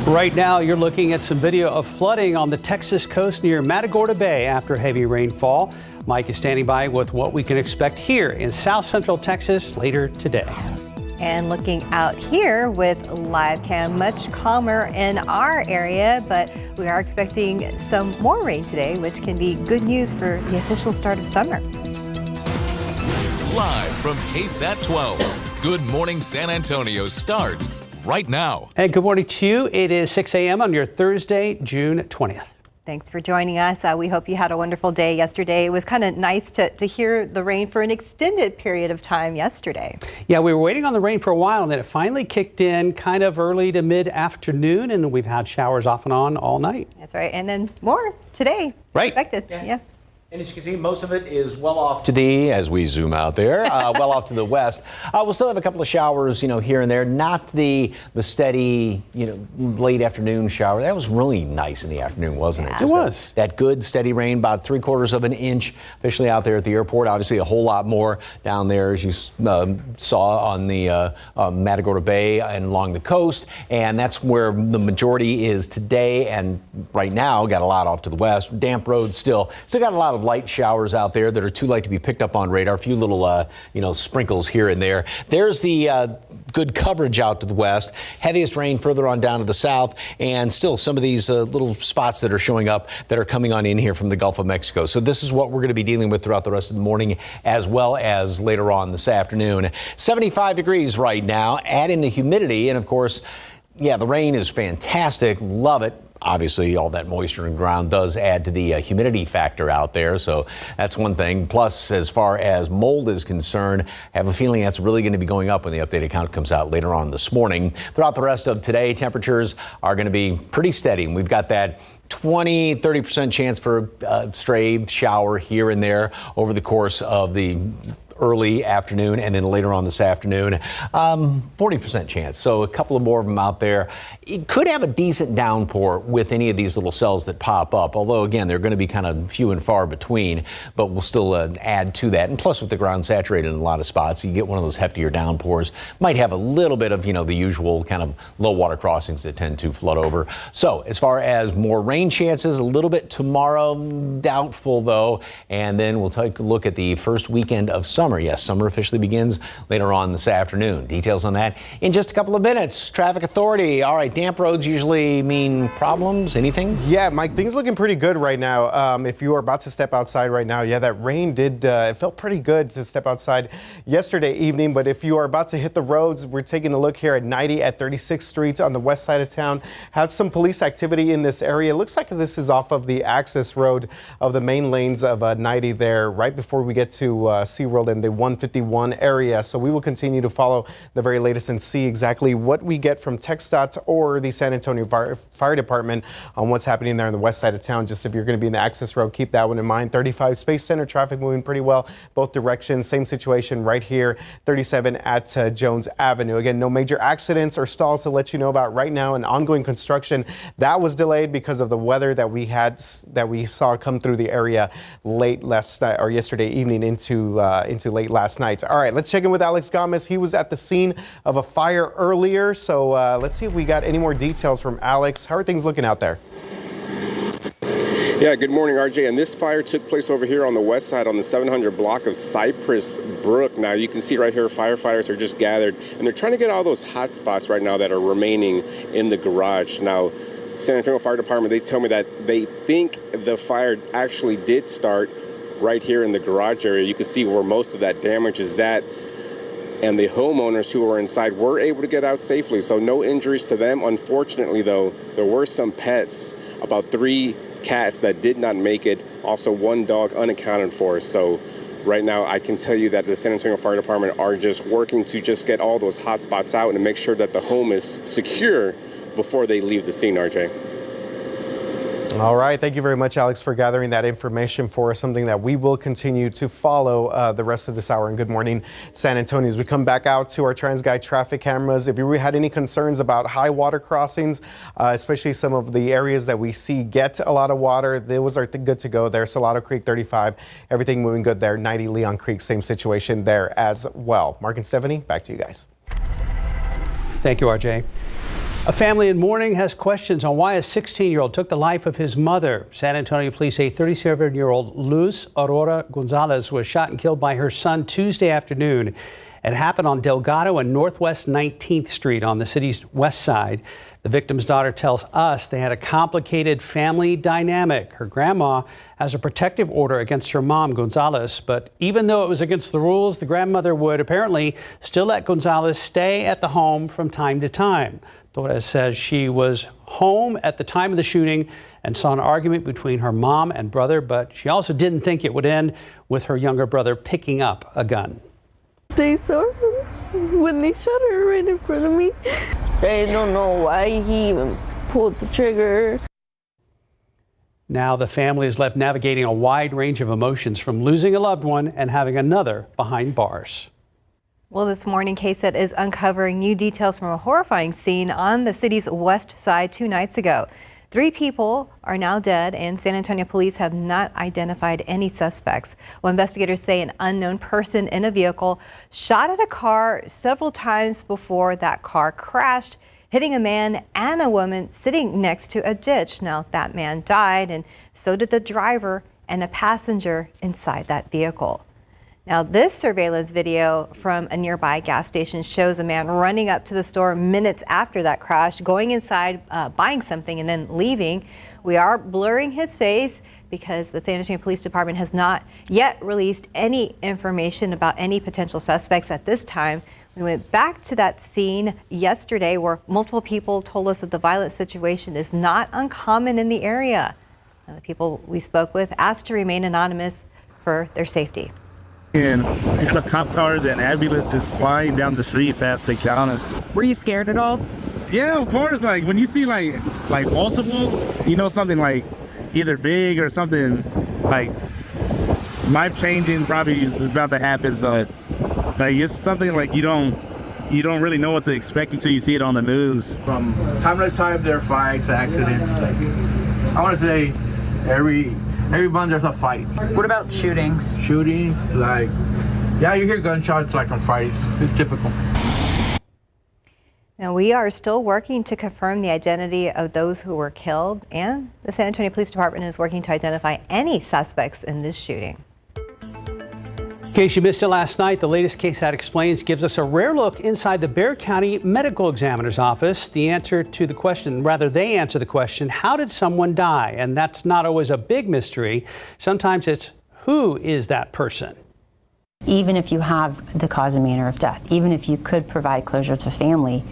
Right now, you're looking at some video of flooding on the Texas coast near Matagorda Bay after heavy rainfall. Mike is standing by with what we can expect here in south central Texas later today. And looking out here with live cam, much calmer in our area, but we are expecting some more rain today, which can be good news for the official start of summer. Live from KSAT 12, Good Morning San Antonio starts right now. And good morning to you. It is 6 a.m. on your Thursday, June 20th. Thanks for joining us. We hope you had a wonderful day yesterday. It was kind of nice to hear the rain for an extended period of time yesterday. Yeah, we were waiting on the rain for a while, and then it finally kicked in kind of early to mid-afternoon, and we've had showers off and on all night. That's right, and then more today. Right. Expected. Yeah. And as you can see, most of it is well off to the, as we zoom out there, well off to the west. We'll still have a couple of showers, here and there. Not the steady, late afternoon shower. That was really nice in the afternoon, wasn't it? It was. That good steady rain, about 3/4 of an inch officially out there at the airport. Obviously a whole lot more down there, as you saw on the Matagorda Bay and along the coast. And that's where the majority is today. And right now, got a lot off to the west. Damp roads still got a lot of light showers out there that are too light to be picked up on radar. A few little, sprinkles here and there. There's the good coverage out to the west. Heaviest rain further on down to the south, and still some of these little spots that are showing up that are coming on in here from the Gulf of Mexico. So this is what we're going to be dealing with throughout the rest of the morning, as well as later on this afternoon. 75 degrees right now. Add in the humidity, and of course, yeah, the rain is fantastic. Love it. Obviously, all that moisture in the ground does add to the humidity factor out there, so that's one thing. Plus, as far as mold is concerned, I have a feeling that's really going to be going up when the updated count comes out later on this morning. Throughout the rest of today, temperatures are going to be pretty steady. We've got that 20-30% chance for a stray shower here and there over the course of the early afternoon and then later on this afternoon. 40% chance. So a couple of more of them out there. It could have a decent downpour with any of these little cells that pop up, although again, they're going to be kind of few and far between, but we'll still add to that. And plus, with the ground saturated in a lot of spots, you get one of those heftier downpours. Might have a little bit of, the usual kind of low water crossings that tend to flood over. So as far as more rain chances, a little bit tomorrow, doubtful though. And then we'll take a look at the first weekend of summer. Yes, summer officially begins later on this afternoon. Details on that in just a couple of minutes. Traffic Authority. All right, damp roads usually mean problems. Anything? Yeah, Mike, things looking pretty good right now. If you are about to step outside right now, yeah, that rain did, it felt pretty good to step outside yesterday evening. But if you are about to hit the roads, we're taking a look here at 90 at 36th Street on the west side of town. Had some police activity in this area. Looks like this is off of the access road of the main lanes of 90 there, right before we get to SeaWorld and the 151 area. So we will continue to follow the very latest and see exactly what we get from TxDOT or the San Antonio Fire Department on what's happening there on the west side of town. Just if you're going to be in the access road, keep that one in mind. 35 Space Center traffic moving pretty well both directions. Same situation right here, 37 at Jones Avenue. Again, no major accidents or stalls to let you know about right now. And ongoing construction that was delayed because of the weather that we saw come through the area late last night or yesterday evening into late last night. All right, let's check in with Alex Gomez. He was at the scene of a fire earlier, so let's see if we got any more details from Alex. How are things looking out there? Yeah, good morning, RJ. And this fire took place over here on the west side on the 700 block of Cypress Brook. Now, you can see right here, firefighters are just gathered, and they're trying to get all those hot spots right now that are remaining in the garage. Now, San Antonio Fire Department, they tell me that they think the fire actually did start right here in the garage area. You can see where most of that damage is at. And the homeowners who were inside were able to get out safely. So no injuries to them. Unfortunately, though, there were some pets, about 3 cats that did not make it. Also 1 dog unaccounted for. So right now, I can tell you that the San Antonio Fire Department are just working to just get all those hot spots out and to make sure that the home is secure before they leave the scene, RJ. All right. Thank you very much, Alex, for gathering that information for us, something that we will continue to follow the rest of this hour. And good morning, San Antonio. As we come back out to our TransGuide traffic cameras, if you had any concerns about high water crossings, especially some of the areas that we see get a lot of water, those are good to go there. Salado Creek 35, everything moving good there. 90 Leon Creek, same situation there as well. Mark and Stephanie, back to you guys. Thank you, RJ. A family in mourning has questions on why a 16-year-old took the life of his mother. San Antonio police say 37-year-old Luz Aurora Gonzalez was shot and killed by her son Tuesday afternoon. It happened on Delgado and Northwest 19th Street on the city's west side. The victim's daughter tells us they had a complicated family dynamic. Her grandma has a protective order against her mom, Gonzalez, but even though it was against the rules, the grandmother would apparently still let Gonzalez stay at the home from time to time. Torres says she was home at the time of the shooting and saw an argument between her mom and brother, but she also didn't think it would end with her younger brother picking up a gun. They saw him when they shot her right in front of me. I don't know why he even pulled the trigger. Now the family is left navigating a wide range of emotions, from losing a loved one and having another behind bars. Well, this morning, KSAT is uncovering new details from a horrifying scene on the city's west side 2 nights ago. 3 people are now dead, and San Antonio police have not identified any suspects. Well, investigators say an unknown person in a vehicle shot at a car several times before that car crashed, hitting a man and a woman sitting next to a ditch. Now, that man died, and so did the driver and a passenger inside that vehicle. Now, this surveillance video from a nearby gas station shows a man running up to the store minutes after that crash, going inside, buying something, and then leaving. We are blurring his face because the San Antonio Police Department has not yet released any information about any potential suspects at this time. We went back to that scene yesterday where multiple people told us that the violent situation is not uncommon in the area. Now, the people we spoke with asked to remain anonymous for their safety. And the cop cars and ambulance just flying down the street past the counter. Were you scared at all? Yeah, of course. Like when you see like multiple, you know, something like either big or something like life changing probably is about to happen. So like it's something like you don't really know what to expect until you see it on the news. From time to time there are fights, accidents. Like, I want to say every month there's a fight. What about shootings? Shootings, like, yeah, you hear gunshots like on Fridays. It's typical. Now, we are still working to confirm the identity of those who were killed, and the San Antonio Police Department is working to identify any suspects in this shooting. In case you missed it last night, the latest KSAT Explains gives us a rare look inside the Bexar County Medical Examiner's office. They answer the question, how did someone die? And that's not always a big mystery. Sometimes it's, who is that person? Even if you have the cause and manner of death, even if you could provide closure to family,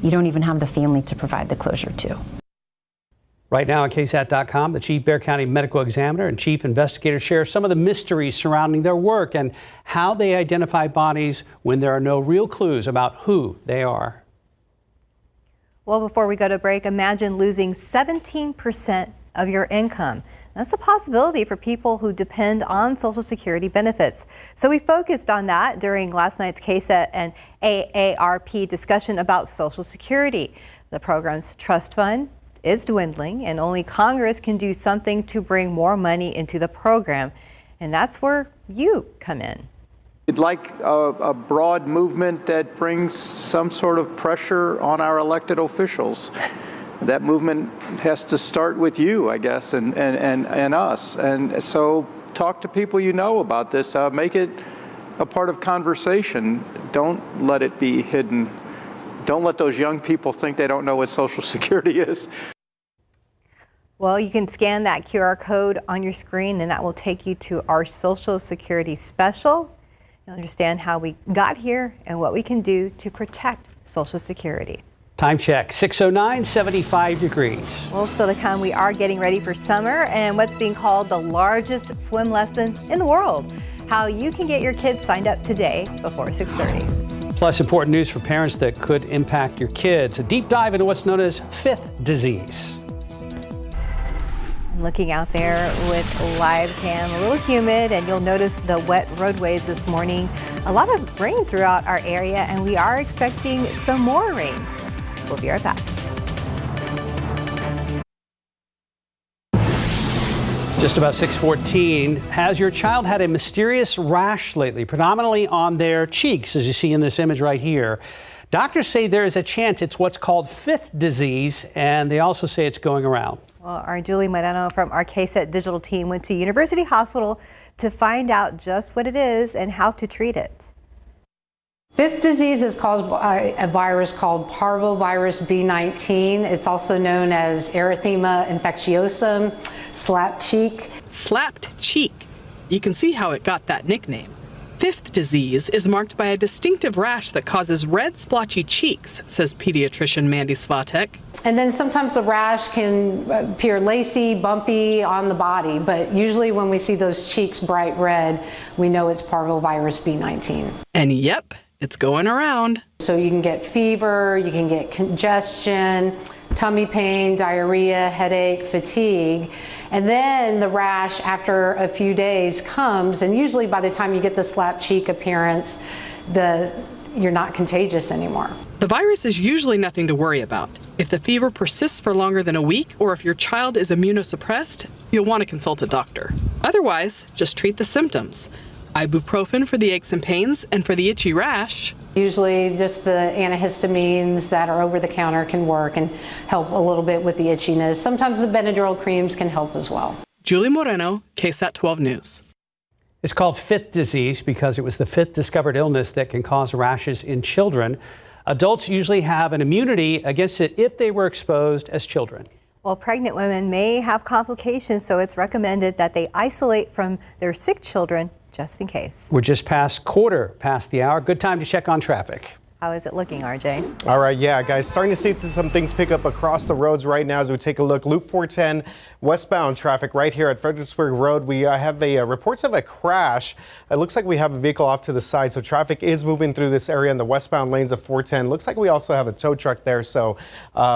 you don't even have the family to provide the closure to. Right now on KSAT.com, the Chief Bexar County Medical Examiner and Chief Investigator share some of the mysteries surrounding their work and how they identify bodies when there are no real clues about who they are. Well, before we go to break, imagine losing 17% of your income. That's a possibility for people who depend on Social Security benefits. So we focused on that during last night's KSAT and AARP discussion about Social Security. The program's trust fund is dwindling, and only Congress can do something to bring more money into the program. And that's where you come in. We'd like a broad movement that brings some sort of pressure on our elected officials. That movement has to start with you, I guess, and us. And so talk to people you know about this. Make it a part of conversation. Don't let it be hidden. Don't let those young people think they don't know what Social Security is. Well, you can scan that QR code on your screen, and that will take you to our Social Security special. You'll understand how we got here and what we can do to protect Social Security. Time check, 6:09, 75 degrees. Well, still to come, we are getting ready for summer and what's being called the largest swim lesson in the world. How you can get your kids signed up today before 6:30. Plus, important news for parents that could impact your kids. A deep dive into what's known as fifth disease. Looking out there with live cam, a little humid, and you'll notice the wet roadways this morning. A lot of rain throughout our area, and we are expecting some more rain. We'll be right back. Just about 6:14. Has your child had a mysterious rash lately, predominantly on their cheeks, as you see in this image right here? Doctors say there is a chance it's what's called fifth disease, and they also say it's going around. Well, our Julie Moreno from our KSAT digital team went to University Hospital to find out just what it is and how to treat it. Fifth disease is caused by a virus called parvovirus B19. It's also known as erythema infectiosum, slapped cheek. Slapped cheek. You can see how it got that nickname. Fifth disease is marked by a distinctive rash that causes red splotchy cheeks, says pediatrician Mandy Svatek. And then sometimes the rash can appear lacy, bumpy on the body, but usually when we see those cheeks bright red, we know it's parvovirus B19. And yep, it's going around. So you can get fever, you can get congestion, tummy pain, diarrhea, headache, fatigue. And then the rash after a few days comes, and usually by the time you get the slapped cheek appearance, you're not contagious anymore. The virus is usually nothing to worry about. If the fever persists for longer than a week, or if your child is immunosuppressed, you'll want to consult a doctor. Otherwise, just treat the symptoms. Ibuprofen for the aches and pains, and for the itchy rash, Usually just the antihistamines that are over the counter can work and help a little bit with the itchiness. Sometimes the Benadryl creams can help as well. Julie Moreno, KSAT 12 News. It's called fifth disease because it was the fifth discovered illness that can cause rashes in children. Adults usually have an immunity against it if they were exposed as children. Well, pregnant women may have complications, so it's recommended that they isolate from their sick children just in case. We're just quarter past the hour. Good time to check on traffic. How is it looking, RJ? All right, yeah, guys, starting to see some things pick up across the roads right now as we take a look. Loop 410 westbound traffic right here at Fredericksburg Road. We have reports of a crash. It looks like we have a vehicle off to the side, so traffic is moving through this area in the westbound lanes of 410. Looks like we also have a tow truck there, so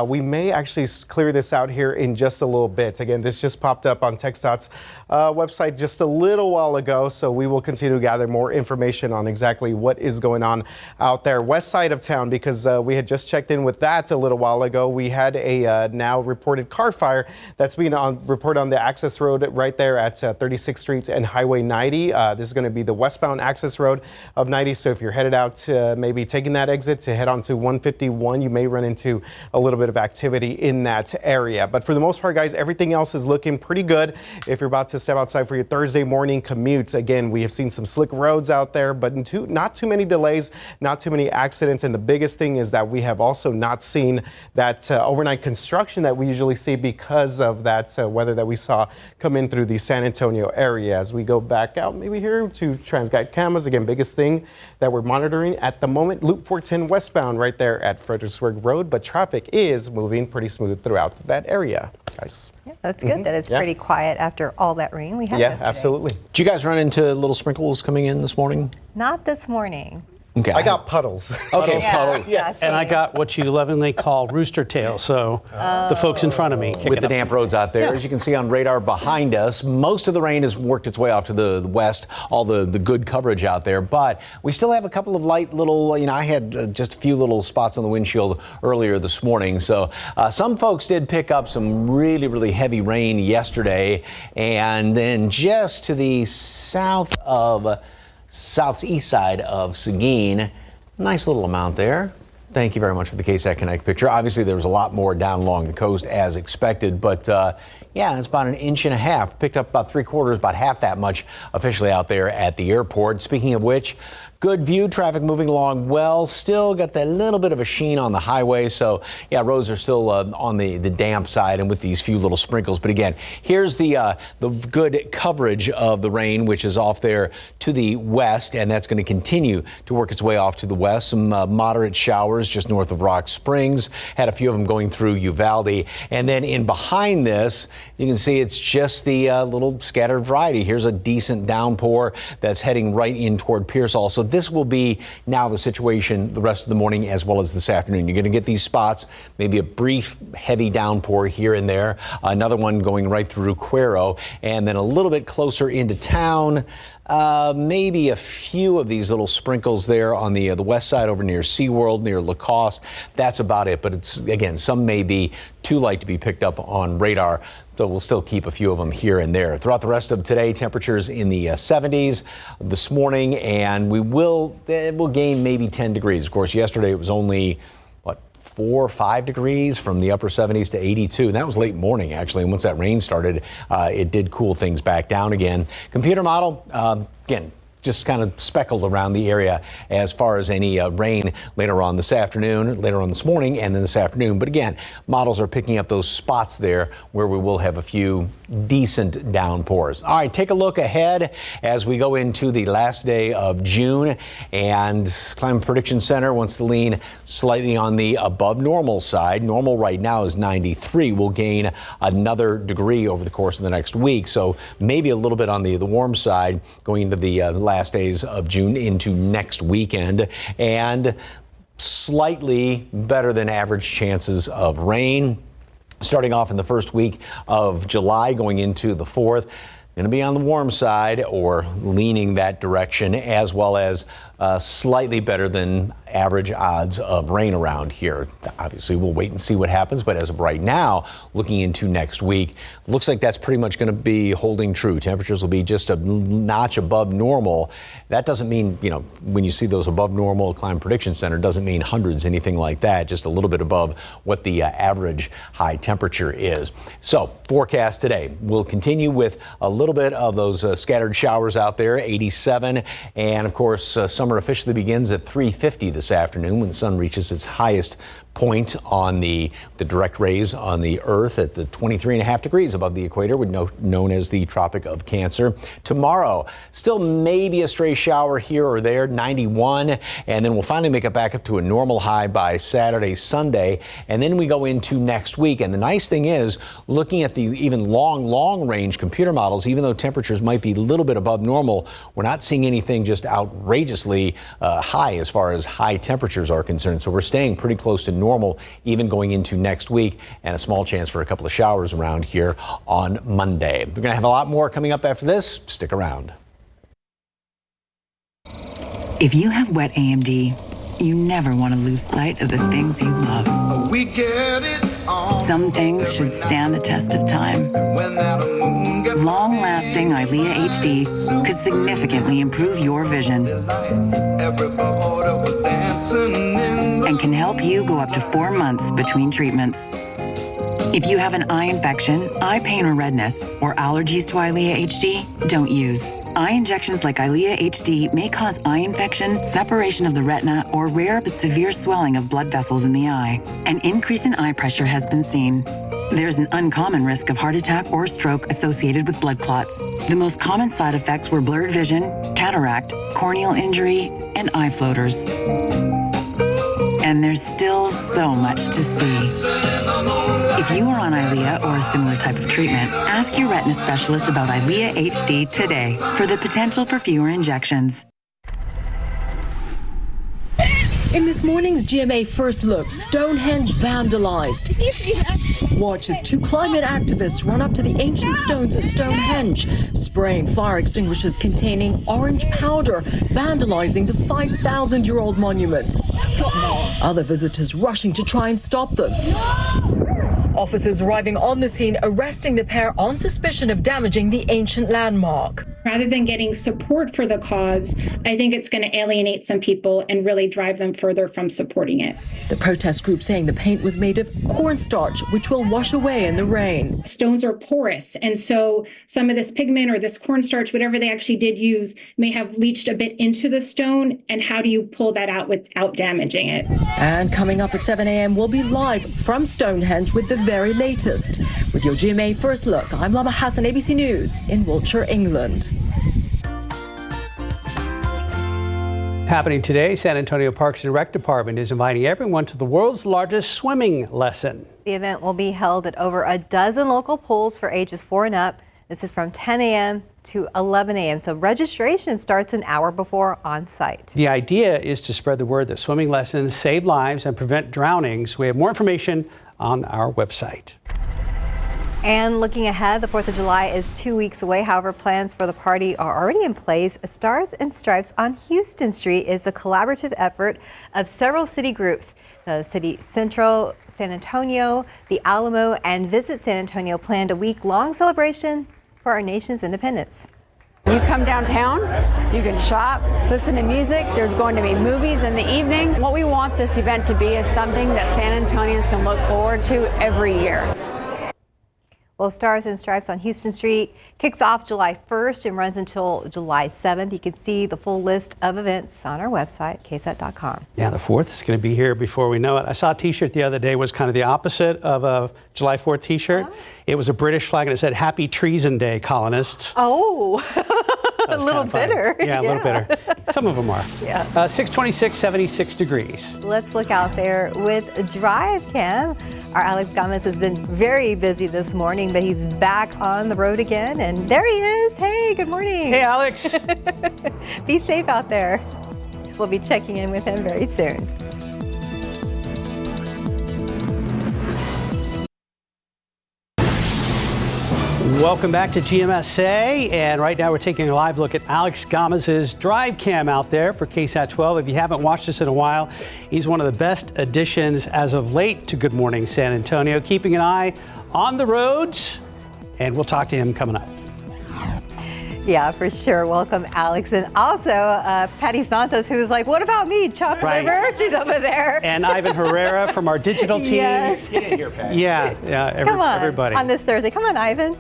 we may actually clear this out here in just a little bit. Again, this just popped up on TxDOT's website just a little while ago, so we will continue to gather more information on exactly what is going on out there west side of town, because we had just checked in with that a little while ago. We had a now reported car fire that's being reported on the access road right there at 36th Street and Highway 90. This is going to be the westbound access road of 90, so if you're headed out maybe taking that exit to head on to 151, you may run into a little bit of activity in that area. But for the most part, guys, everything else is looking pretty good. If you're about to step outside for your Thursday morning commute, again, we have seen some slick roads out there, but not too many delays, not too many accidents. And the biggest thing is that we have also not seen that overnight construction that we usually see because of that weather that we saw come in through the San Antonio area. As we go back out maybe here to TransGuide cameras, again, biggest thing that we're monitoring at the moment, Loop 410 westbound right there at Fredericksburg Road, but traffic is moving pretty smooth throughout that area, guys. Yeah, that's good that it's pretty quiet after all that rain we had yesterday. Absolutely. Did you guys run into little sprinkles coming in this morning? Not this morning. Okay. I got puddles. Okay, puddles. Yes. And I got what you lovingly call rooster tail, so the folks in front of me With the damp roads out there, as you can see on radar behind us, most of the rain has worked its way off to the west, all the good coverage out there, but we still have a couple of light little, I had just a few little spots on the windshield earlier this morning, so some folks did pick up some really, really heavy rain yesterday, and then just to the southeast side of Seguin, nice little amount there. Thank you very much for the KSAT Connect picture. Obviously, there was a lot more down along the coast as expected, but yeah, it's about 1.5 inches. Picked up about 3/4, about half that much officially out there at the airport. Speaking of which, good view, traffic moving along well. Still got that little bit of a sheen on the highway. So, yeah, roads are still on the damp side and with these few little sprinkles. But again, here's the good coverage of the rain, which is off there to the west, and that's going to continue to work its way off to the west. Some moderate showers just north of Rock Springs. Had a few of them going through Uvalde. And then in behind this, you can see it's just the little scattered variety. Here's a decent downpour that's heading right in toward Pearsall. So this will be now the situation the rest of the morning as well as this afternoon. You're going to get these spots, maybe a brief heavy downpour here and there, another one going right through Cuero, and then a little bit closer into town. Maybe a few of these little sprinkles there on the west side over near SeaWorld, near Lacoste. That's about it. But it's, again, some may be too light to be picked up on radar. So we'll still keep a few of them here and there. Throughout the rest of today, temperatures in the 70s this morning, and we'll gain maybe 10 degrees. Of course, yesterday it was only 4 or 5 degrees from the upper 70s to 82. And that was late morning, actually. And once that rain started, it did cool things back down again. Computer model, again, just kind of speckled around the area as far as any rain later on this afternoon, later on this morning, and then this afternoon. But again, models are picking up those spots there where we will have a few decent downpours. All right, take a look ahead as we go into the last day of June. And Climate Prediction Center wants to lean slightly on the above normal side. Normal right now is 93. We'll gain another degree over the course of the next week. So maybe a little bit on the warm side going into the last days of June into next weekend, and slightly better than average chances of rain starting off in the first week of July going into the 4th. Going to be on the warm side or leaning that direction, as well as slightly better than average odds of rain around here. Obviously, we'll wait and see what happens. But as of right now, looking into next week, looks like that's pretty much going to be holding true. Temperatures will be just a notch above normal. That doesn't mean, you know, when you see those above normal, Climate Prediction Center doesn't mean hundreds, anything like that. Just a little bit above what the average high temperature is. So forecast today will continue with a little bit of those scattered showers out there, 87. And of course, summer officially begins at 3:50 this afternoon when the sun reaches its highest point on the direct rays on the Earth at the 23.5 degrees above the equator, known as the Tropic of Cancer. Tomorrow, still maybe a stray shower here or there, 91, and then we'll finally make it back up to a normal high by Saturday, Sunday, and then we go into next week. And the nice thing is, looking at the even long range computer models, even though temperatures might be a little bit above normal, we're not seeing anything just outrageously high as far as high temperatures are concerned. So we're staying pretty close to normal even going into next week, and a small chance for a couple of showers around here on Monday. We're going to have a lot more coming up after this. Stick around. If you have wet AMD, you never want to lose sight of the things you love. Some things should stand the test of time. Long-lasting EYLEA HD could significantly improve your vision and can help you go up to 4 months between treatments. If you have an eye infection, eye pain or redness, or allergies to EYLEA HD, don't use. Eye injections like EYLEA HD may cause eye infection, separation of the retina, or rare but severe swelling of blood vessels in the eye. An increase in eye pressure has been seen. There's an uncommon risk of heart attack or stroke associated with blood clots. The most common side effects were blurred vision, cataract, corneal injury, and eye floaters. And there's still so much to see. If you are on EYLEA or a similar type of treatment, ask your retina specialist about EYLEA HD today for the potential for fewer injections. In this morning's GMA First Look, Stonehenge vandalized. Watch as 2 climate activists run up to the ancient stones of Stonehenge, spraying fire extinguishers containing orange powder, vandalizing the 5,000-year-old monument. Other visitors rushing to try and stop them. Officers arriving on the scene, arresting the pair on suspicion of damaging the ancient landmark. Rather than getting support for the cause, I think it's going to alienate some people and really drive them further from supporting it. The protest group saying the paint was made of cornstarch, which will wash away in the rain. Stones are porous, and so some of this pigment or this cornstarch, whatever they actually did use, may have leached a bit into the stone. And how do you pull that out without damaging it? And coming up at 7 a.m., we'll be live from Stonehenge with the very latest. With your GMA First Look, I'm Lama Hassan, ABC News in Wiltshire, England. Happening today, San Antonio Parks and Rec Department is inviting everyone to the world's largest swimming lesson. The event will be held at over a dozen local pools for ages 4 and up. This is from 10 a.m. to 11 a.m. So registration starts an hour before on site. The idea is to spread the word that swimming lessons save lives and prevent drownings. We have more information on our website. And looking ahead, the 4th of July is 2 weeks away. However, plans for the party are already in place. Stars and Stripes on Houston Street is a collaborative effort of several city groups. The City Central, San Antonio, the Alamo, and Visit San Antonio planned a week-long celebration for our nation's independence. You come downtown, you can shop, listen to music. There's going to be movies in the evening. What we want this event to be is something that San Antonians can look forward to every year. Well, Stars and Stripes on Houston Street kicks off July 1st and runs until July 7th. You can see the full list of events on our website, KSAT.com. Yeah, the 4th is going to be here before we know it. I saw a T-shirt the other day was kind of the opposite of a July 4th T-shirt. Oh. It was a British flag and it said Happy Treason Day, colonists. Oh, a little bitter. Yeah, a little bitter. Some of them are. Yeah. 626, 76 degrees. Let's look out there with Drive Cam. Our Alex Gomez has been very busy this morning, but he's back on the road again. And there he is. Hey, good morning. Hey, Alex. Be safe out there. We'll be checking in with him very soon. Welcome back to GMSA, and right now we're taking a live look at Alex Gomez's Drive Cam out there for KSAT 12. If you haven't watched this in a while, he's one of the best additions as of late to Good Morning San Antonio, keeping an eye on the roads, and we'll talk to him coming up. Yeah, for sure. Welcome, Alex. And also, Patty Santos, who's like, what about me? Chopped liver? She's over there. And Ivan Herrera from our digital team. Yes. Get in here, Patty. Yeah, Come on, everybody. on this Thursday. Come on, Ivan.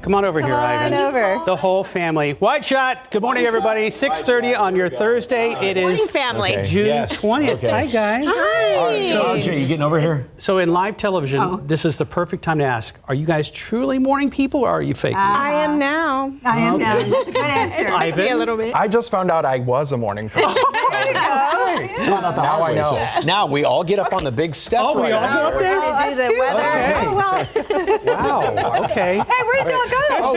Come on over here, Ivan. Come on over. The whole family. Wide Shot. Good morning, everybody. 6:30 on your Thursday. It is family. June 20th. Okay. Hi, guys. Hi. All right, so RJ, you getting over here? So in live television, this is the perfect time to ask, are you guys truly morning people or are you faking? I am now. I am now. Good answer. It took me a little bit. I just found out I was a morning person. There you go. Now I know. So now we all get up on the big step. Oh, we all go up there? To do the weather. Okay. Oh, well. Wow. Okay. Hey, where did y'all go? Oh,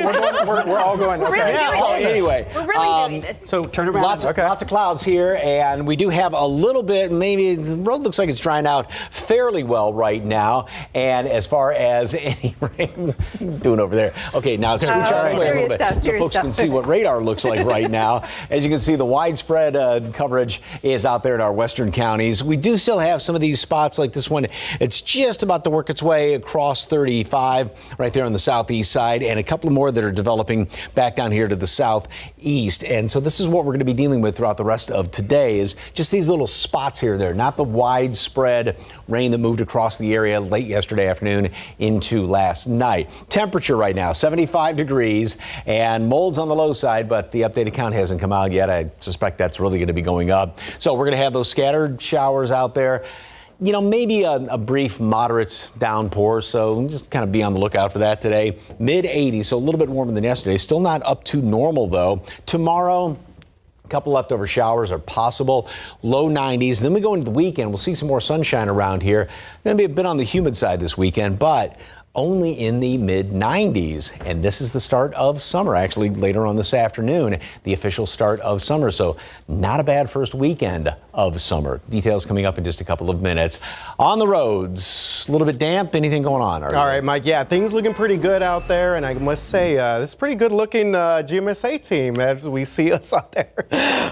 we're all going. We're really doing So this. anyway, We're really doing this. So turn around. lots of clouds here, and we do have a little bit, maybe the road looks like it's drying out fairly well right now. And as far as any rain, doing over there. Okay, now scooch out of the way a little bit so folks can see what radar looks like right now. As you can see, the widespread coverage is out there in our western counties. We do still have some of these spots like this one. It's just about to work its way across 35 right there on the southeast side, and a couple more that are developing back down here to the southeast. And so this is what we're going to be dealing with throughout the rest of today, is just these little spots here and there, not the widespread rain that moved across the area late yesterday afternoon into last night. Temperature right now, 75 degrees, and mold's on the low side, but the updated count hasn't come out yet. I suspect that's really going to be going up. So we're going to have those scattered showers out there. You know, maybe a brief moderate downpour, so just kind of be on the lookout for that today. Mid-80s, so a little bit warmer than yesterday. Still not up to normal, though. Tomorrow, a couple leftover showers are possible. Low 90s. Then we go into the weekend. We'll see some more sunshine around here. Going to be a bit on the humid side this weekend, but only in the mid-90s. And this is the start of summer, actually later on this afternoon, the official start of summer. So not a bad first weekend of summer. Details coming up in just a couple of minutes. On the roads, a little bit damp. Anything going on? All right, Mike. Yeah, things looking pretty good out there. And I must say, this is pretty good looking GMSA team as we see us out there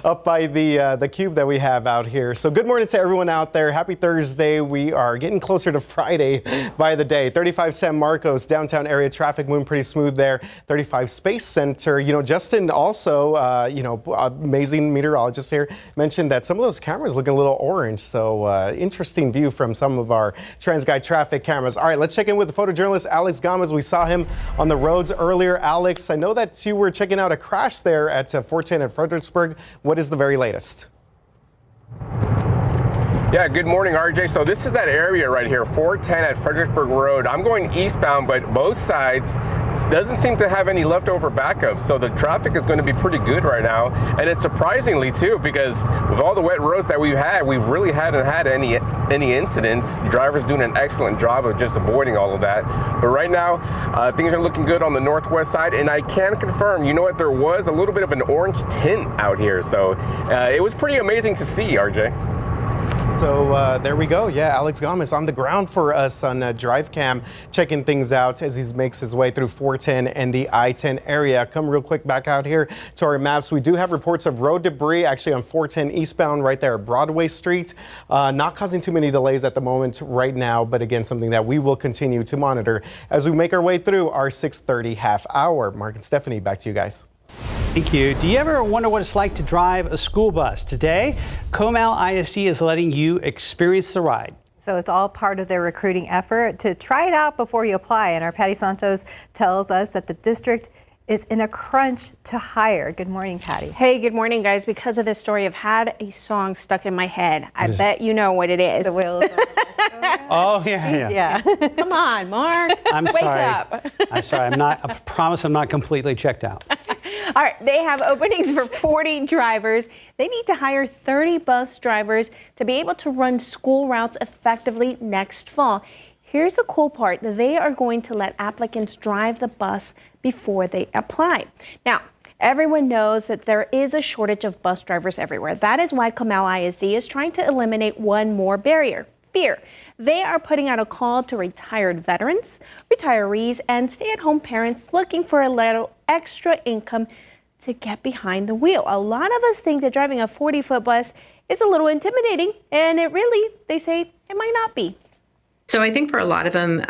up by the cube that we have out here. So good morning to everyone out there. Happy Thursday. We are getting closer to Friday by the day. 35 San Marcos, downtown area traffic moving pretty smooth there. 35 Space Center. You know, Justin also, amazing meteorologist here, mentioned that some of those cameras looking a little orange. So interesting view from some of our TransGuide traffic cameras. All right, let's check in with the photojournalist Alex Gomez. We saw him on the roads earlier. Alex, I know that you were checking out a crash there at 410 at Fredericksburg. What is the very latest? Yeah, good morning, RJ. So this is that area right here, 410 at Fredericksburg Road. I'm going eastbound, but both sides doesn't seem to have any leftover backups. So the traffic is going to be pretty good right now. And it's surprisingly too, because with all the wet roads that we've had, we really hadn't had any incidents. Drivers doing an excellent job of just avoiding all of that. But right now, things are looking good on the northwest side. And I can confirm, you know what, there was a little bit of an orange tint out here. So it was pretty amazing to see, RJ. So there we go. Yeah, Alex Gomez on the ground for us on Drive Cam, checking things out as he makes his way through 410 and the I-10 area. Come real quick back out here to our maps. We do have reports of road debris actually on 410 eastbound right there at Broadway Street. Not causing too many delays at the moment right now, but again, something that we will continue to monitor as we make our way through our 6:30 half hour. Mark and Stephanie, back to you guys. Thank you. Do you ever wonder what it's like to drive a school bus? Today, Comal ISD is letting you experience the ride. So it's all part of their recruiting effort to try it out before you apply. And our Patty Santos tells us that the district is in a crunch to hire. Good morning, Patty. Hey, good morning, guys. Because of this story, I've had a song stuck in my head. I bet you know what it is. The wheels. Oh, yeah. Come on, Mark. I'm Wake sorry. up. I'm sorry. I promise I'm not completely checked out. All right, they have openings for 40 drivers. They need to hire 30 bus drivers to be able to run school routes effectively next fall. Here's the cool part. They are going to let applicants drive the bus before they apply. Now, everyone knows that there is a shortage of bus drivers everywhere. That is why Comal ISD is trying to eliminate one more barrier: fear. They are putting out a call to retired veterans, retirees, and stay-at-home parents looking for a little extra income to get behind the wheel. A lot of us think that driving a 40-foot bus is a little intimidating, and it really, they say, it might not be. So I think for a lot of them,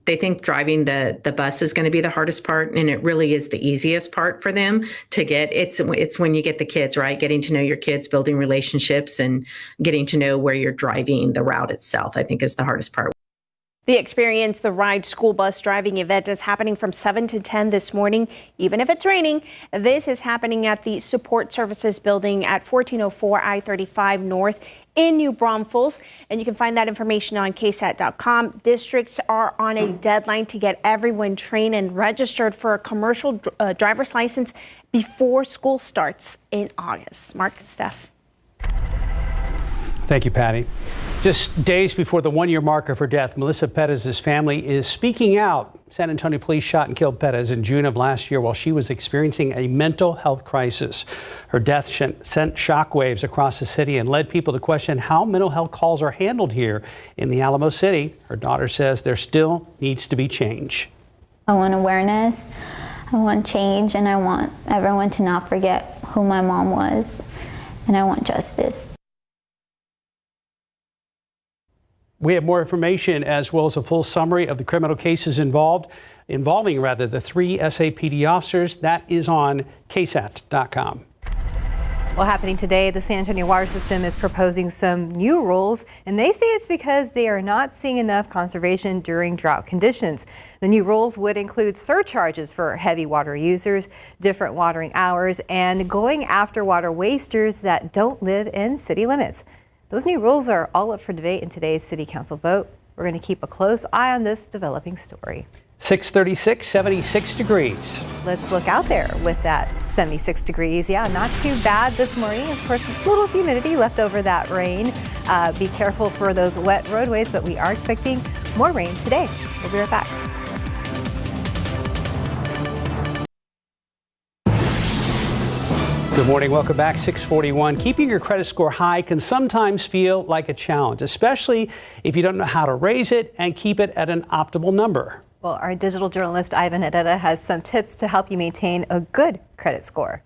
they think driving the bus is going to be the hardest part, and it really is the easiest part for them to get. It's when you get the kids, right? Getting to know your kids, building relationships, and getting to know where you're driving the route itself, I think is the hardest part. The Experience the Ride school bus driving event is happening from 7 to 10 this morning, even if it's raining. This is happening at the Support Services building at 1404 I-35 North in New Braunfels, and you can find that information on KSAT.com. Districts are on a deadline to get everyone trained and registered for a commercial driver's license before school starts in August. Mark, Steph. Thank you, Patty. Just days before the one-year marker for death, Melissa Perez's family is speaking out. San Antonio police shot and killed Perez in June of last year while she was experiencing a mental health crisis. Her death sent shockwaves across the city and led people to question how mental health calls are handled here in the Alamo City. Her daughter says there still needs to be change. I want awareness, I want change, and I want everyone to not forget who my mom was, and I want justice. We have more information as well as a full summary of the criminal cases involving the 3 SAPD officers. That is on KSAT.com. Well, happening today, the San Antonio Water System is proposing some new rules, and they say it's because they are not seeing enough conservation during drought conditions. The new rules would include surcharges for heavy water users, different watering hours, and going after water wasters that don't live in city limits. Those new rules are all up for debate in today's City Council vote. We're going to keep a close eye on this developing story. 636, 76 degrees. Let's look out there with that 76 degrees. Yeah, not too bad this morning. Of course, a little humidity left over that rain. Be careful for those wet roadways, but we are expecting more rain today. We'll be right back. Good morning. Welcome back. 641. Keeping your credit score high can sometimes feel like a challenge, especially if you don't know how to raise it and keep it at an optimal number. Well, our digital journalist Ivan Herrera has some tips to help you maintain a good credit score.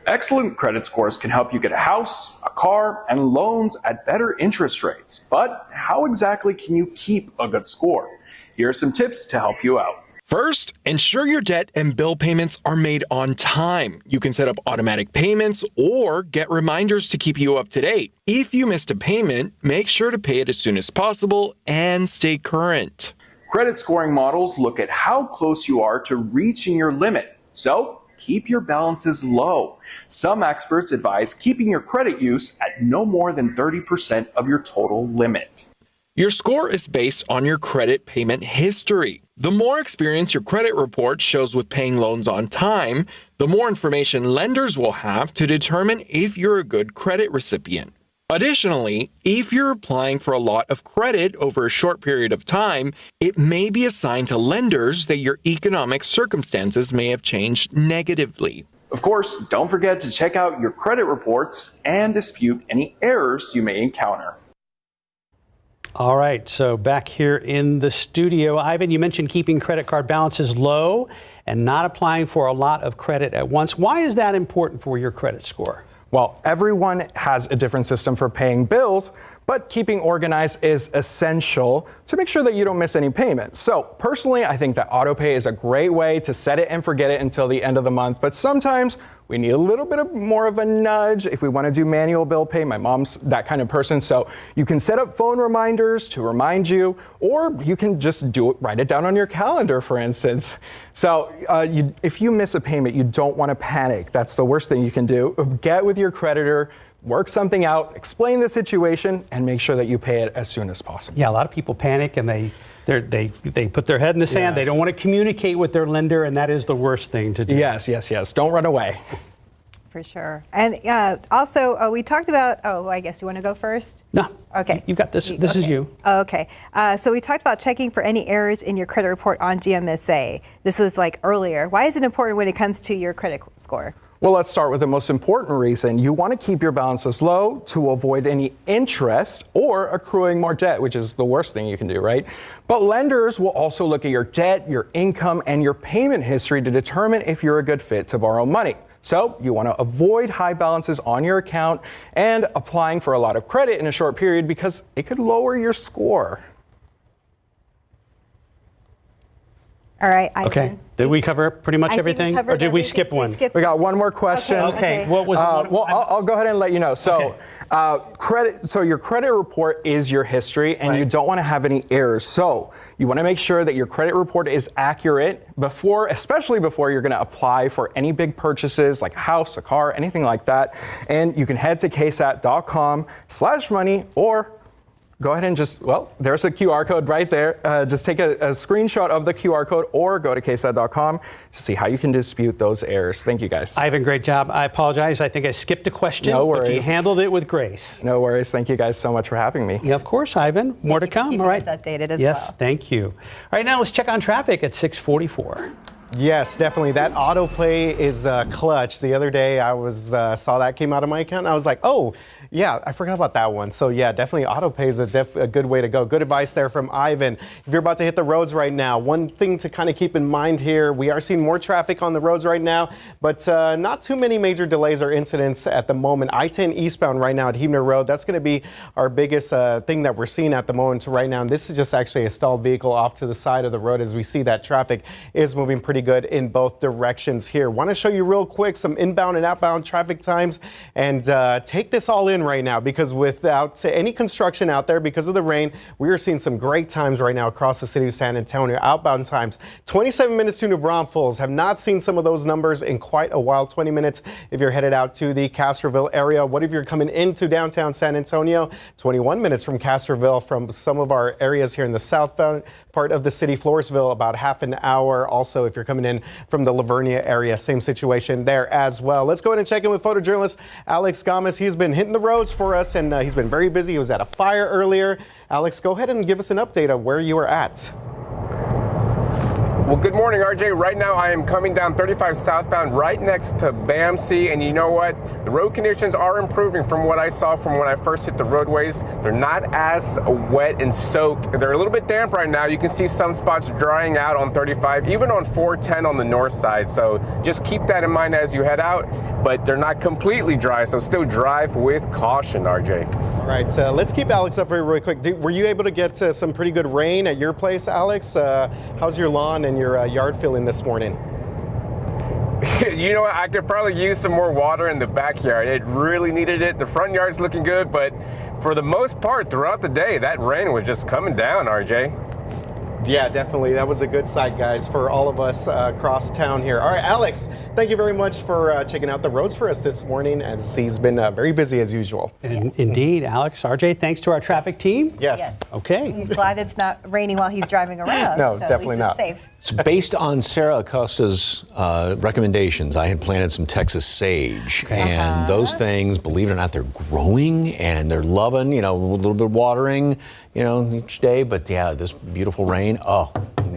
Excellent credit scores can help you get a house, a car, and loans at better interest rates. But how exactly can you keep a good score? Here are some tips to help you out. First, ensure your debt and bill payments are made on time. You can set up automatic payments or get reminders to keep you up to date. If you missed a payment, make sure to pay it as soon as possible and stay current. Credit scoring models look at how close you are to reaching your limit. So, keep your balances low. Some experts advise keeping your credit use at no more than 30% of your total limit. Your score is based on your credit payment history. The more experience your credit report shows with paying loans on time, the more information lenders will have to determine if you're a good credit recipient. Additionally, if you're applying for a lot of credit over a short period of time, it may be a sign to lenders that your economic circumstances may have changed negatively. Of course, don't forget to check out your credit reports and dispute any errors you may encounter. All right, so back here in the studio, Ivan, you mentioned keeping credit card balances low and not applying for a lot of credit at once. Why is that important for your credit score? Well, everyone has a different system for paying bills, but keeping organized is essential to make sure that you don't miss any payments. So personally, I think that autopay is a great way to set it and forget it until the end of the month. But sometimes we need a little bit more of a nudge if we want to do manual bill pay. My mom's that kind of person. So you can set up phone reminders to remind you, or you can just write it down on your calendar, for instance. So if you miss a payment, you don't want to panic. That's the worst thing you can do. Get with your creditor, work something out, explain the situation, and make sure that you pay it as soon as possible. Yeah, a lot of people panic and they put their head in the sand. Yes. They don't want to communicate with their lender, and that is the worst thing to do. Yes. Don't run away. For sure. And also, we talked about, I guess you want to go first? No. Okay. You've got this. This is you. Okay. So we talked about checking for any errors in your credit report on GMSA. This was like earlier. Why is it important when it comes to your credit score? Well, let's start with the most important reason. You want to keep your balances low to avoid any interest or accruing more debt, which is the worst thing you can do, right? But lenders will also look at your debt, your income, and your payment history to determine if you're a good fit to borrow money. So you want to avoid high balances on your account and applying for a lot of credit in a short period because it could lower your score. All right. Okay. Did we cover pretty much everything? Or did we skip one? We got one more question. Okay. What was it? Well, I'll go ahead and let you know. So, your credit report is your history, and you don't want to have any errors. So, you want to make sure that your credit report is accurate especially before you're going to apply for any big purchases like a house, a car, anything like that. And you can head to ksat.com/money or go ahead and there's a QR code right there. Just take a screenshot of the QR code or go to ksat.com to see how you can dispute those errors. Thank you, guys. Ivan, great job. I apologize. I think I skipped a question. No worries. But you handled it with grace. No worries. Thank you guys so much for having me. Yeah, of course, Ivan. More to come. All right. Updated as well. Yes, thank you. All right, now let's check on traffic at 6:44. Yes, definitely. That autoplay is clutch. The other day I saw that came out of my account and I was like, oh, yeah, I forgot about that one. So yeah, definitely autopay is a good way to go. Good advice there from Ivan. If you're about to hit the roads right now, one thing to kind of keep in mind here, we are seeing more traffic on the roads right now, but not too many major delays or incidents at the moment. I-10 eastbound right now at Huebner Road, that's going to be our biggest thing that we're seeing at the moment right now. And this is just actually a stalled vehicle off to the side of the road as we see that traffic is moving pretty good in both directions here. Want to show you real quick some inbound and outbound traffic times and take this all in right now, because without any construction out there because of the rain, we are seeing some great times right now across the city of San Antonio. Outbound times 27 minutes to New Braunfels. Have not seen some of those numbers in quite a while. 20 minutes if you're headed out to the Castroville area. What if you're coming into downtown San Antonio? 21 minutes from Castroville. From some of our areas here in the southbound part of the city, Floresville, about half an hour. Also, if you're coming in from the Lavernia area, same situation there as well. Let's go ahead and check in with photojournalist Alex Gomez. He's been hitting the roads for us, and he's been very busy. He was at a fire earlier. Alex, go ahead and give us an update of where you are at. Well, good morning, RJ. Right now I am coming down 35 southbound right next to BAMC, and you know what? The road conditions are improving from what I saw from when I first hit the roadways. They're not as wet and soaked. They're a little bit damp right now. You can see some spots drying out on 35, even on 410 on the north side. So just keep that in mind as you head out, but they're not completely dry, so still drive with caution, RJ. All right, let's keep Alex up here really quick. Were you able to get some pretty good rain at your place, Alex? How's your lawn and your yard feeling this morning? You know what? I could probably use some more water in the backyard. It really needed it. The front yard's looking good, but for the most part, throughout the day, that rain was just coming down, RJ. Yeah, definitely. That was a good sight, guys, for all of us across town here. All right, Alex, thank you very much for checking out the roads for us this morning, as he's been very busy as usual. Indeed, Alex, RJ, thanks to our traffic team. Yes. Okay. I'm glad it's not raining while he's driving around. No, so definitely not. Safe. So based on Sarah Acosta's recommendations, I had planted some Texas sage, and those things, believe it or not, they're growing and they're loving, a little bit of watering, each day. But yeah, this beautiful rain,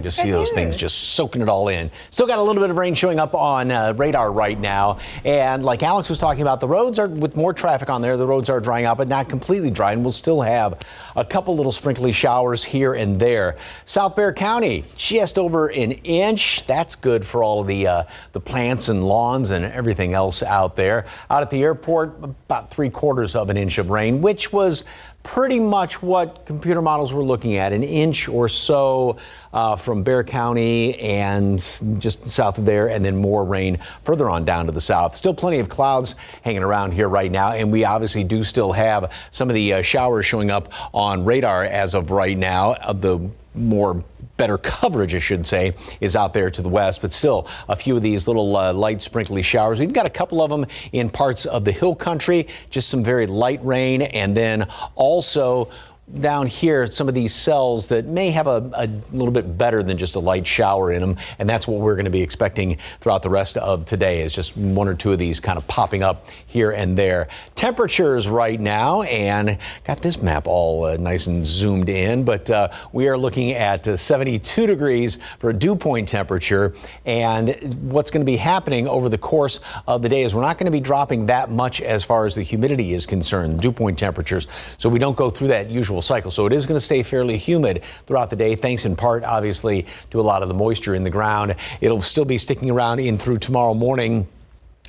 Just see those things just soaking it all in. Still got a little bit of rain showing up on radar right now. And like Alex was talking about, the roads are, with more traffic on there, the roads are drying up, but not completely dry. And we'll still have a couple little sprinkly showers here and there. South Bexar County, just over an inch. That's good for all of the plants and lawns and everything else out there. Out at the airport, about 3/4 of an inch of rain, which was pretty much what computer models were looking at, an inch or so from Bexar County and just south of there, and then more rain further on down to the south. Still plenty of clouds hanging around here right now, and we obviously do still have some of the showers showing up on radar as of right now. The better coverage, I should say, is out there to the west, but still a few of these little light sprinkly showers. We've got a couple of them in parts of the hill country, just some very light rain, and then also down here, some of these cells that may have a little bit better than just a light shower in them, and that's what we're going to be expecting throughout the rest of today, is just one or two of these kind of popping up here and there. Temperatures right now, and got this map all nice and zoomed in, but we are looking at 72 degrees for a dew point temperature, and what's going to be happening over the course of the day is we're not going to be dropping that much as far as the humidity is concerned, dew point temperatures, so we don't go through that usual cycle. So it is going to stay fairly humid throughout the day, thanks in part, obviously, to a lot of the moisture in the ground. It'll still be sticking around in through tomorrow morning.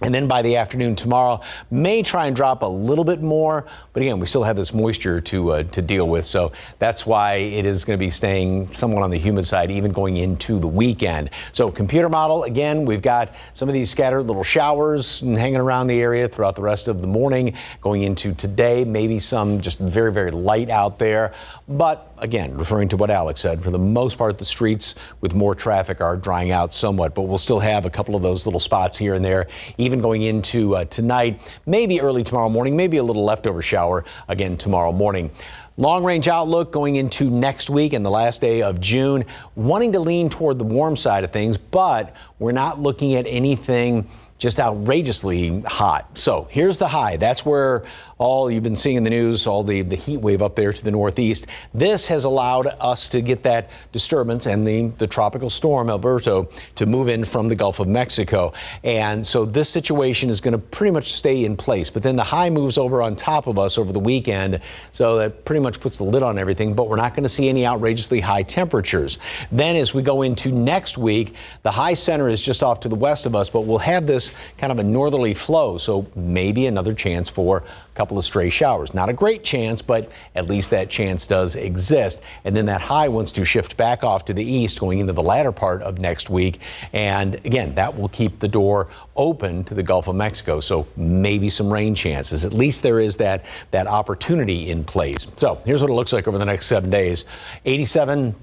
And then by the afternoon tomorrow, may try and drop a little bit more. But again, we still have this moisture to deal with. So that's why it is going to be staying somewhat on the humid side, even going into the weekend. So computer model, again, we've got some of these scattered little showers hanging around the area throughout the rest of the morning. Going into today, maybe some just very, very light out there. But again, referring to what Alex said, for the most part, the streets with more traffic are drying out somewhat. But we'll still have a couple of those little spots here and there. Even going into tonight, maybe early tomorrow morning, maybe a little leftover shower again tomorrow morning. Long range outlook going into next week and the last day of June, wanting to lean toward the warm side of things, but we're not looking at anything just outrageously hot. So here's the high. That's where all you've been seeing in the news, all the heat wave up there to the northeast. This has allowed us to get that disturbance and the tropical storm Alberto to move in from the Gulf of Mexico. And so this situation is going to pretty much stay in place. But then the high moves over on top of us over the weekend. So that pretty much puts the lid on everything. But we're not going to see any outrageously high temperatures. Then as we go into next week, the high center is just off to the west of us, but we'll have this kind of a northerly flow. So maybe another chance for a couple of stray showers. Not a great chance, but at least that chance does exist. And then that high wants to shift back off to the east going into the latter part of next week. And again, that will keep the door open to the Gulf of Mexico. So maybe some rain chances. At least there is that opportunity in place. So here's what it looks like over the next 7 days. 87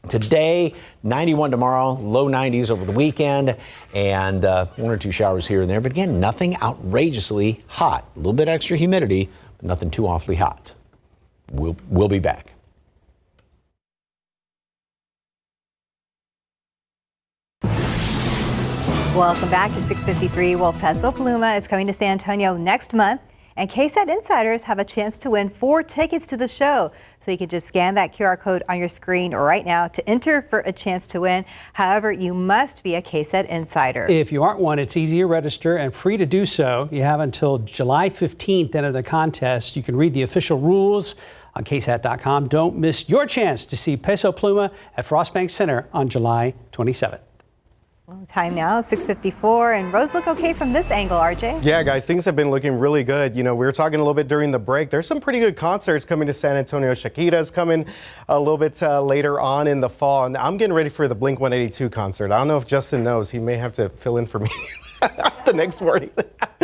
today, 91 tomorrow, low 90s over the weekend, and one or two showers here and there. But again, nothing outrageously hot. A little bit extra humidity, but nothing too awfully hot. We'll be back. Welcome back to 653. Well, Peso Pluma is coming to San Antonio next month, and KSAT insiders have a chance to win 4 tickets to the show. So you can just scan that QR code on your screen right now to enter for a chance to win. However, you must be a KSAT insider. If you aren't one, it's easy to register and free to do so. You have until July 15th to enter the contest. You can read the official rules on KSAT.com. Don't miss your chance to see Peso Pluma at Frost Bank Center on July 27th. Time now, 6:54, and roads look okay from this angle, RJ. Yeah, guys, things have been looking really good. You know, we were talking a little bit during the break. There's some pretty good concerts coming to San Antonio. Shakira's coming a little bit later on in the fall, and I'm getting ready for the Blink-182 concert. I don't know if Justin knows. He may have to fill in for me the next morning.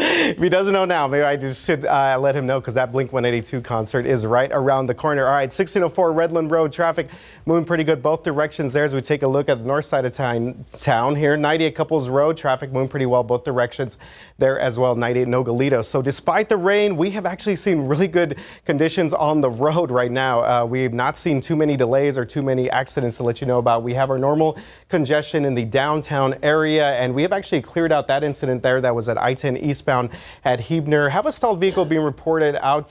If he doesn't know now, maybe I just should let him know, because that Blink-182 concert is right around the corner. All right, 1604 Redland Road, traffic moving pretty good both directions there as we take a look at the north side of town here. 98 Couples Road, traffic moving pretty well both directions there as well. 98 Nogalitos. So despite the rain, we have actually seen really good conditions on the road right now. We've not seen too many delays or too many accidents to let you know about. We have our normal congestion in the downtown area, and we have actually cleared out that incident there. That was at I-10 eastbound at Huebner. Have a stalled vehicle being reported out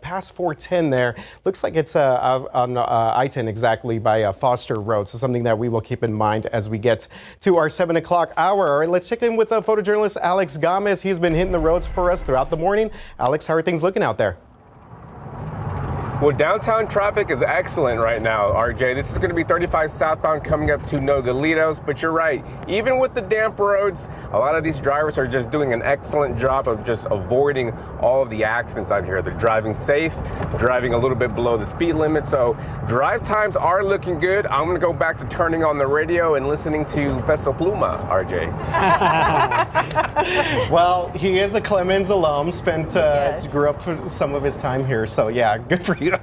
past 410 there. Looks like it's on I-10 exactly by Foster Road. So something that we will keep in mind as we get to our 7 o'clock hour. All right, let's check in with photojournalist Alex Gomez. He's been hitting the roads for us throughout the morning. Alex, how are things looking out there? Well, downtown traffic is excellent right now, RJ. This is going to be 35 southbound coming up to Nogalitos, but you're right. Even with the damp roads, a lot of these drivers are just doing an excellent job of just avoiding all of the accidents out here. They're driving safe, driving a little bit below the speed limit, so drive times are looking good. I'm going to go back to turning on the radio and listening to Peso Pluma, RJ. Well, he is a Clemens alum, grew up for some of his time here, so yeah, good for you.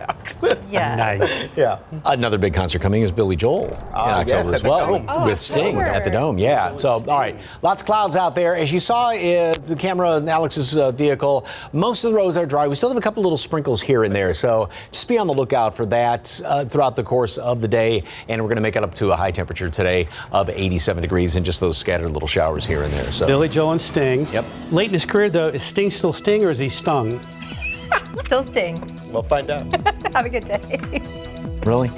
Yeah. Nice. Yeah. Another big concert coming is Billy Joel in October as well with Sting at the Dome. Yeah. So, all right. Lots of clouds out there. As you saw the camera in Alex's vehicle, most of the roads are dry. We still have a couple little sprinkles here and there. So just be on the lookout for that throughout the course of the day. And we're going to make it up to a high temperature today of 87 degrees and just those scattered little showers here and there. So Billy Joel and Sting. Yep. Late in his career, though, is Sting still Sting or is he stung? Still Sting. We'll find out. Have a good day. Really?